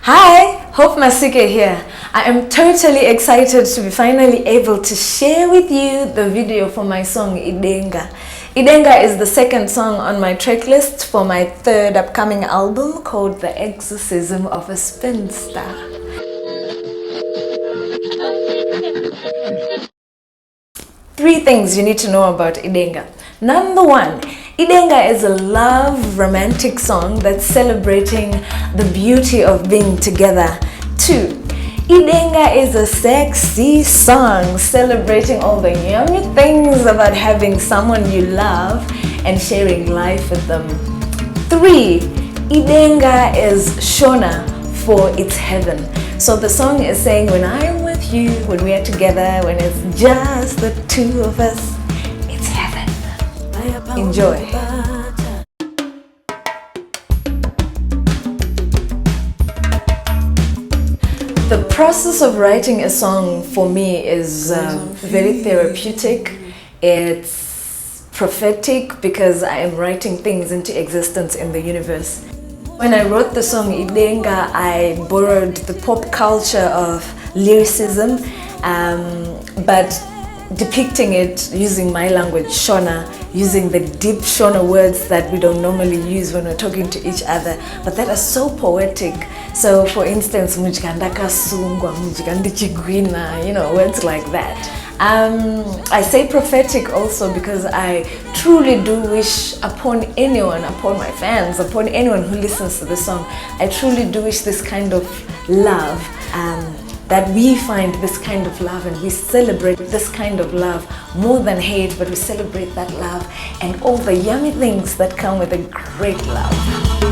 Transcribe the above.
Hi, Hope Masike here. I am totally excited to be finally able to share with you the video for my song Idenga. Idenga is the second song on my track list for my third upcoming album called The Exorcism of a Spinster. Three things you need to know about Idenga. Number one, Idenga is a love romantic song that's celebrating the beauty of being together. 2, Idenga is a sexy song celebrating all the yummy things about having someone you love and sharing life with them. 3, Idenga is Shona for it's heaven. So the song is saying when I'm with you, when we are together, when it's just the two of us, it's heaven. Enjoy. The process of writing a song for me is very therapeutic. It's prophetic because I am writing things into existence in the universe. When I wrote the song Idenga, I borrowed the pop culture of lyricism, but depicting it using my language, Shona, using the deep Shona words that we don't normally use when we're talking to each other, but that are so poetic. So for instance, mujikandaka sungwa, mujikandichigwina, words like that. I say prophetic also because I truly do wish upon anyone, upon my fans, upon anyone who listens to the song, I truly do wish this kind of love, that we find this kind of love and we celebrate this kind of love more than hate, but we celebrate that love and all the yummy things that come with a great love.